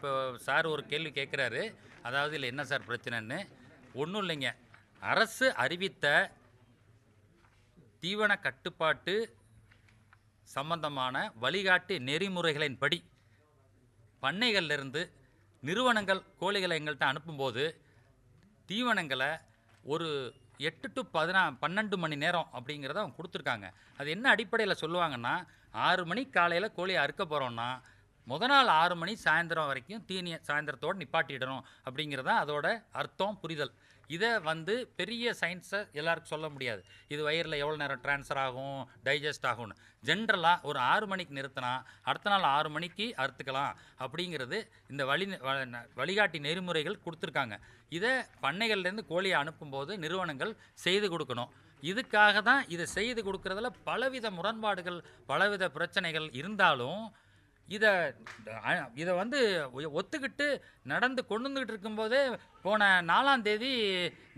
இப்போ சார் ஒரு கேள்வி கேட்குறாரு, அதாவது இதில் என்ன சார் பிரச்சனைன்னு. ஒன்றும் இல்லைங்க, அரசு அறிவித்த தீவன கட்டுப்பாட்டு சம்பந்தமான வழிகாட்டு நெறிமுறைகளின்படி பண்ணைகள்லேருந்து நிறுவனங்கள் கோழிகளை எங்கள்கிட்ட அனுப்பும்போது தீவனங்களை ஒரு 8 to 12 மணி நேரம் அப்படிங்கிறத அவங்க கொடுத்துருக்காங்க. அது என்ன அடிப்படையில் சொல்லுவாங்கன்னா, 6 மணி காலையில் கோழியை அறுக்க போகிறோன்னா நாள் 6 மணி சாயந்தரம் வரைக்கும் தீனியை சாயந்தரத்தோடு நிப்பாட்டிடணும் அப்படிங்கிறது தான் அதோட அர்த்தம், புரிதல். இதை பெரிய சயின்ஸை எல்லாருக்கும் சொல்ல முடியாது. இது வயிறில் எவ்வளோ நேரம் ட்ரான்ஸ்ஃபர் ஆகும், டைஜஸ்ட் ஆகும்னு. ஜென்ரலாக ஒரு 6 மணிக்கு நிறுத்தினா அடுத்த நாள் 6 மணிக்கு அறுத்துக்கலாம் அப்படிங்கிறது இந்த வழிகாட்டி நெறிமுறைகள் கொடுத்துருக்காங்க. இதை பண்ணைகள்லேருந்து கோழியை அனுப்பும்போது நிறுவனங்கள் செய்து கொடுக்கணும். இதுக்காக தான் இதை செய்து கொடுக்குறதுல பலவித முரண்பாடுகள், பலவித பிரச்சனைகள் இருந்தாலும் இதை ஒத்துக்கிட்டு நடந்து கொண்டு வந்துக்கிட்டு இருக்கும்போதே போன 4ஆம் தேதி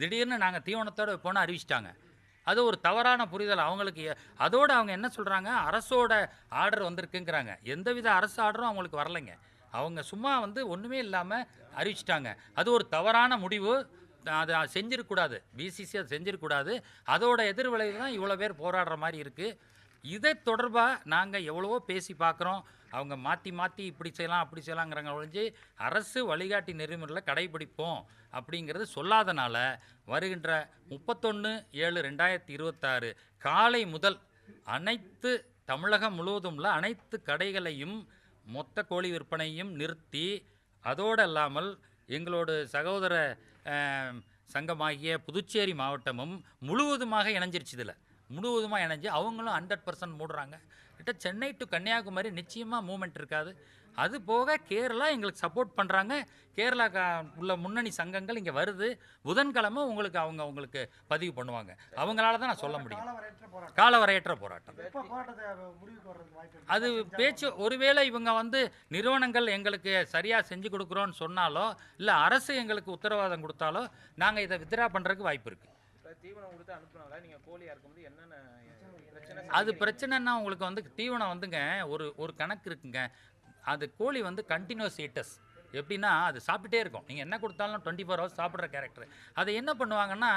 திடீர்னு நாங்கள் தீவனத்தோடு போனால் அறிவிச்சிட்டாங்க. அது ஒரு தவறான புரிதல் அவங்களுக்கு. அதோடு அவங்க என்ன சொல்கிறாங்க, அரசோட ஆர்டர் வந்திருக்குங்கிறாங்க. எந்தவித அரசு ஆர்டரும் அவங்களுக்கு வரலைங்க. அவங்க சும்மா ஒன்றுமே இல்லாமல் அறிவிச்சிட்டாங்க. அது ஒரு தவறான முடிவு. அதை செஞ்சிருக்கூடாது, பிசிசி அதை செஞ்சிருக்கூடாது. அதோட எதிர்விளைவு தான் இவ்வளோ பேர் போராடுற மாதிரி இருக்குது. இதை தொடர்பாக நாங்கள் எவ்வளவோ பேசி பார்க்குறோம். அவங்க மாற்றி மாற்றி இப்படி செய்யலாம் அப்படி செய்யலாங்கிறாங்க ஒழிஞ்சு அரசு வழிகாட்டி நெறிமுறையில் கடைபிடிப்போம் அப்படிங்கிறது சொல்லாதனால வருகின்ற 31/7/2026 காலை முதல் அனைத்து தமிழகம் முழுவதும் உள்ள அனைத்து கடைகளையும் மொத்த கோழி விற்பனையும் நிறுத்தி, அதோடு இல்லாமல் எங்களோட சகோதர சங்கமாகிய புதுச்சேரி மாவட்டமும் முழுவதுமாக இணைஞ்சிருச்சு. இதில் முழுவதுமாக இணைஞ்சு அவங்களும் 100% மூடுறாங்க. கிட்ட சென்னை டு கன்னியாகுமரி நிச்சயமாக மூவ்மெண்ட் இருக்காது. அது போக கேரளா எங்களுக்கு சப்போர்ட் பண்ணுறாங்க. கேரளா உள்ள முன்னணி சங்கங்கள் இங்கே வருது. புதன்கிழமை உங்களுக்கு பதிவு பண்ணுவாங்க. அவங்களால தான் நான் சொல்ல முடியும். காலவரையற்ற போராட்டம். அது பேச்சு. ஒருவேளை இவங்க நிறுவனங்கள் எங்களுக்கு சரியாக செஞ்சு கொடுக்குறோன்னு சொன்னாலோ, இல்லை அரசு எங்களுக்கு உத்தரவாதம் கொடுத்தாலோ நாங்கள் இதை வித்ரா பண்ணுறதுக்கு வாய்ப்பு இருக்குது. தீவனம் கொடுத்து அனுப்புனால நீங்கள் கோழி இறக்கும்போது என்னென்ன அது பிரச்சனைன்னா உங்களுக்கு தீவனம் ஒரு கணக்கு இருக்குங்க. அது கோழி கண்டினியூஸ் ஈட்டர்ஸ். எப்படின்னா அது சாப்பிட்டே இருக்கும். நீங்கள் என்ன கொடுத்தாலும் 24 hours சாப்பிட்ற கேரக்டர். அதை என்ன பண்ணுவாங்கன்னா,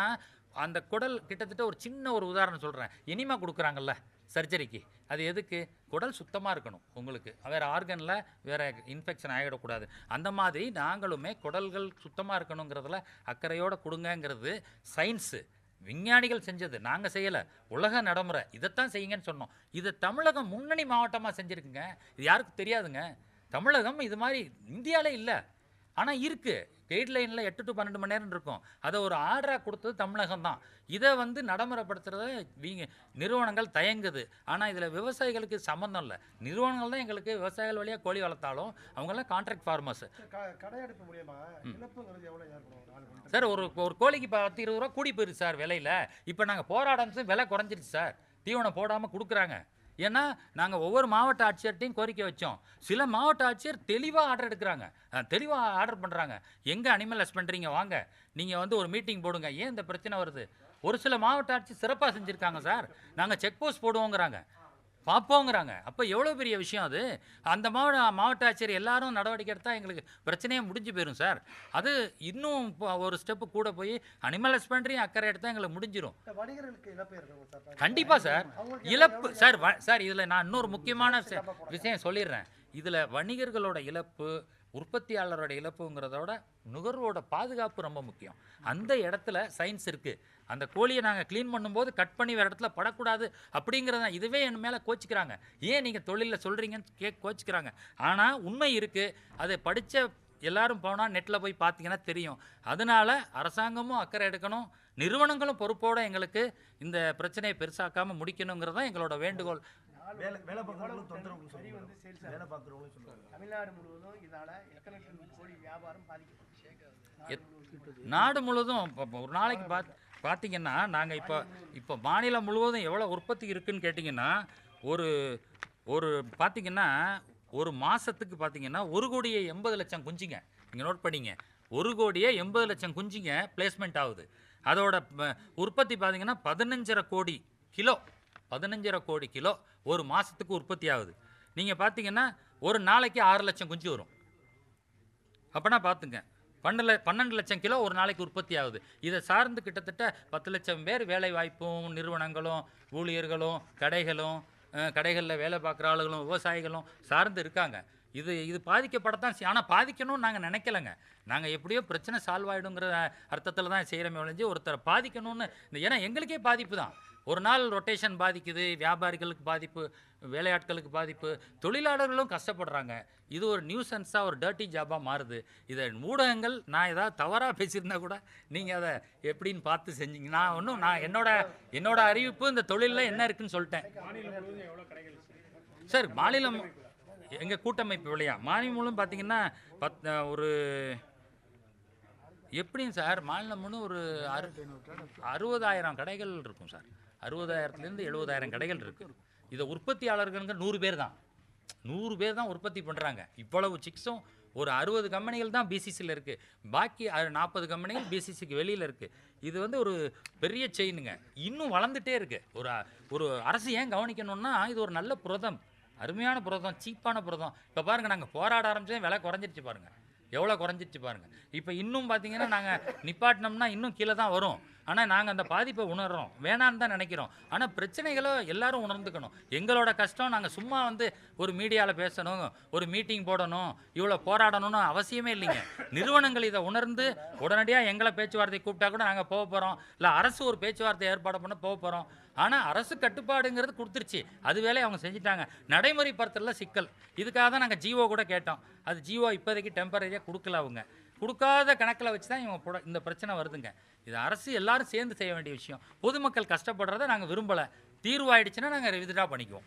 அந்த குடல் கிட்டத்தட்ட ஒரு சின்ன ஒரு உதாரணம் சொல்கிறேன். இனிமா கொடுக்குறாங்கல்ல சர்ஜரிக்கு, அது எதுக்கு? குடல் சுத்தமாக இருக்கணும். உங்களுக்கு வேறு ஆர்கனில் வேறு இன்ஃபெக்ஷன் ஆகிடக்கூடாது. அந்த மாதிரி நாங்களுமே குடல்கள் சுத்தமாக இருக்கணுங்கிறதுல அக்கறையோடு கொடுங்கங்கிறது சயின்ஸு, விஞ்ஞானிகள் செஞ்சது, நாங்கள் செய்யலை. உலக நடைமுறை இதைத்தான் செய்யுங்கன்னு சொன்னோம். இதை தமிழகம் முன்னணி மாவட்டமாக செஞ்சுருக்குங்க. இது யாருக்கும் தெரியாதுங்க. தமிழகம் இது மாதிரி இந்தியாவிலே இல்லை, ஆனால் இருக்குது. கைட்லைனில் 8 to 12 மணி நேரம் இருக்கும். அதை ஒரு ஆர்டராக கொடுத்தது தமிழகம் தான். இதை நடைமுறைப்படுத்துறத நிறுவனங்கள் தயங்குது. ஆனால் இதில் விவசாயிகளுக்கு சம்மந்தம் இல்லை. நிறுவனங்கள் தான் எங்களுக்கு விவசாயிகள் வழியாக கோழி வளர்த்தாலும் அவங்களாம் கான்ட்ராக்ட் ஃபார்மர்ஸ். சார் ஒரு கோழிக்கு 10-20 ரூபா கூடி போயிடுது சார் விலையில். இப்போ நாங்கள் போராடம்ஸு விலை குறைஞ்சிருச்சு சார். தீவனம் போடாமல் கொடுக்குறாங்க. ஏன்னா நாங்கள் ஒவ்வொரு மாவட்ட ஆட்சியர்கிட்டையும் கோரிக்கை வச்சோம். சில மாவட்ட ஆட்சியர் தெளிவாக ஆர்டர் எடுக்கிறாங்க, தெளிவாக ஆர்டர் பண்ணுறாங்க. எங்கே அனிமல் ஹஸ்பண்ட்ரிங்க வாங்க, நீங்கள் ஒரு மீட்டிங் போடுங்க. ஏன் இந்த பிரச்சனை வருது? ஒரு சில மாவட்ட ஆட்சி சிறப்பாக செஞ்சுருக்காங்க சார். நாங்கள் செக் போஸ்ட் போடுவோங்கிறாங்க, பார்ப்போங்கிறாங்க. அப்போ எவ்வளோ பெரிய விஷயம் அது. அந்த மாவட்ட ஆட்சியர் எல்லாரும் நடவடிக்கை எடுத்தால் எங்களுக்கு பிரச்சனையே முடிஞ்சு போயிடும் சார். அது இன்னும் ஒரு ஸ்டெப்பு கூட போய் அனிமல் ஹஸ்பண்ட்ரியும் அக்கறை எடுத்தால் எங்களுக்கு முடிஞ்சிடும். கண்டிப்பாக சார் இழப்பு சார். சார் இதில் நான் இன்னொரு முக்கியமான விஷயம் சொல்லிடுறேன். இதில் வணிகர்களோட இழப்பு, உற்பத்தியாளரோட இழப்புங்கிறதோட நுகர்வோட பாதுகாப்பு ரொம்ப முக்கியம். அந்த இடத்துல சயின்ஸ் இருக்குது. அந்த கோழியை நாங்கள் க்ளீன் பண்ணும்போது கட் பண்ணி வேறு இடத்துல படக்கூடாது அப்படிங்கிறத இதுவே என் மேலே கோச்சிக்கிறாங்க. ஏன் நீங்கள் தொழிலில் சொல்கிறீங்கன்னு கோச்சிக்கிறாங்க. ஆனால் உண்மை இருக்குது. அதை படித்த எல்லாரும் போனால் நெட்டில் போய் பார்த்தீங்கன்னா தெரியும். அதனால் அரசாங்கமும் அக்கறை எடுக்கணும், நிறுவனங்களும் பொறுப்போடு எங்களுக்கு இந்த பிரச்சனையை பெருசாக்காமல் முடிக்கணுங்கிறது தான் எங்களோட வேண்டுகோள். தமிழ்நாடு முழுவதும் இதால எத்தனை கோடி வியாபாரம் பாதிக்கும்? நாடு முழுவதும் ஒரு நாளைக்கு பார்த்தீங்கன்னா நாங்கள் இப்போ மாநிலம் முழுவதும் எவ்வளோ உற்பத்தி இருக்குதுன்னு கேட்டிங்கன்னா ஒரு பார்த்தீங்கன்னா ஒரு மாதத்துக்கு பார்த்தீங்கன்னா 1,80,00,000 குஞ்சுங்க. நீங்கள் நோட் பண்ணிங்க, 1,80,00,000 குஞ்சுங்க பிளேஸ்மெண்ட் ஆகுது. அதோட உற்பத்தி பார்த்தீங்கன்னா 15.5 கோடி கிலோ, 15.5 கோடி கிலோ ஒரு மாதத்துக்கு உற்பத்தி ஆகுது. நீங்கள் பார்த்தீங்கன்னா ஒரு நாளைக்கு 6 லட்சம் குஞ்சு வரும். அப்போனா பார்த்துங்க 12 லட்சம் கிலோ ஒரு நாளைக்கு உற்பத்தி ஆகுது. இதை சார்ந்து கிட்டத்தட்ட 10 லட்சம் பேர் வேலை வாய்ப்பும், நிறுவனங்களும், ஊழியர்களும், கடைகளும், கடைகளில் வேலை பார்க்குற ஆளுகளும், விவசாயிகளும் சார்ந்து இருக்காங்க. இது பாதிக்கப்படத்தான் ஆனால் பாதிக்கணும்னு நாங்கள் நினைக்கலங்க. நாங்கள் எப்படியோ பிரச்சனை சால்வ் ஆகிடுங்கிற அர்த்தத்தில் தான் செய்கிறோமே ஒழிஞ்சு ஒருத்தரை பாதிக்கணும்னு. ஏன்னா எங்களுக்கே பாதிப்பு தான். ஒரு நாள் ரொட்டேஷன் பாதிக்குது, வியாபாரிகளுக்கு பாதிப்பு, வேலையாட்களுக்கு பாதிப்பு, தொழிலாளர்களும் கஷ்டப்படுறாங்க. இது ஒரு நியூசன்ஸாக, ஒரு டர்ட்டி ஜாபாக மாறுது. இதை ஊடகங்கள், நான் ஏதாவது தவறாக பேசியிருந்தா கூட நீங்கள் அதை எப்படின்னு பார்த்து செஞ்சீங்க. நான் என்னோட அறிவிப்பு இந்த தொழிலில் என்ன இருக்குன்னு சொல்லிட்டேன் சார். மாநிலம் எங்கள் கூட்டமைப்பு வழியா மாநிலம் மூலம் பார்த்தீங்கன்னா ஒரு எப்படிங்க சார், மாநிலம் முழு ஒரு 60,000 கடைகள் இருக்கும் சார். 60,000லேருந்து 70,000 கடைகள் இருக்குது. இதை உற்பத்தியாளர்களுங்க 100 பேர் தான். 100 பேர் தான் உற்பத்தி பண்ணுறாங்க. இவ்வளவு சிக்ஸும் ஒரு 60 கம்பெனிகள் தான் பிசிசியில் இருக்குது. பாக்கி 40 கம்பெனிகள் பிசிசிக்கு வெளியில் இருக்குது. இது வந்து ஒரு பெரிய செயினுங்க. இன்னும் வளர்ந்துட்டே இருக்குது. ஒரு அரசு ஏன் கவனிக்கணும்னா, இது ஒரு நல்ல புரதம், அருமையான புரதம், சீப்பான புரதம். இப்போ பாருங்கள், நாங்கள் போராட ஆரம்பிச்சதே விலை குறைஞ்சிருச்சு பாருங்கள், எவ்வளோ குறைஞ்சிருச்சு பாருங்கள். இப்போ இன்னும் பார்த்தீங்கன்னா நாங்கள் நிப்பாட்டினோம்னா இன்னும் கீழே தான் வரும். ஆனால் நாங்கள் அந்த பாதிப்பை உணர்கிறோம், வேணான்னு தான் நினைக்கிறோம். ஆனால் பிரச்சனைகளை எல்லாரும் உணர்ந்துக்கணும். எங்களோட கஷ்டம், நாங்கள் சும்மா வந்து ஒரு மீடியாவில் பேசணும், ஒரு மீட்டிங் போடணும், இவ்வளோ போராடணும்னு அவசியமே இல்லைங்க. நிறுவனங்கள் இதை உணர்ந்து உடனடியாக எங்களை பேச்சுவார்த்தை கூப்பிட்டா கூட நாங்கள் போக போகிறோம். இல்லை அரசு ஒரு பேச்சுவார்த்தை ஏற்பாடு பண்ண போக போகிறோம். ஆனால் அரசு கட்டுப்பாடுங்கிறது கொடுத்துருச்சு, அது வேலையை அவங்க செஞ்சுட்டாங்க. நடைமுறைப்படுத்தல சிக்கல். இதுக்காக தான் நாங்கள் ஜிஓ கூட கேட்டோம். அது ஜிஓ இப்போதைக்கு டெம்பரரியாக கொடுக்கல. அவங்க கொடுக்காத கணக்கில் வச்சு தான் இவங்க இந்த பிரச்சனை வருதுங்க. இது அரசு எல்லாரும் சேர்ந்து செய்ய வேண்டிய விஷயம். பொதுமக்கள் கஷ்டப்படுறத நாங்கள் விரும்பலை. தீர்வாயிடுச்சுன்னா நாங்கள் வித்ட்ரா பண்ணிக்குவோம்.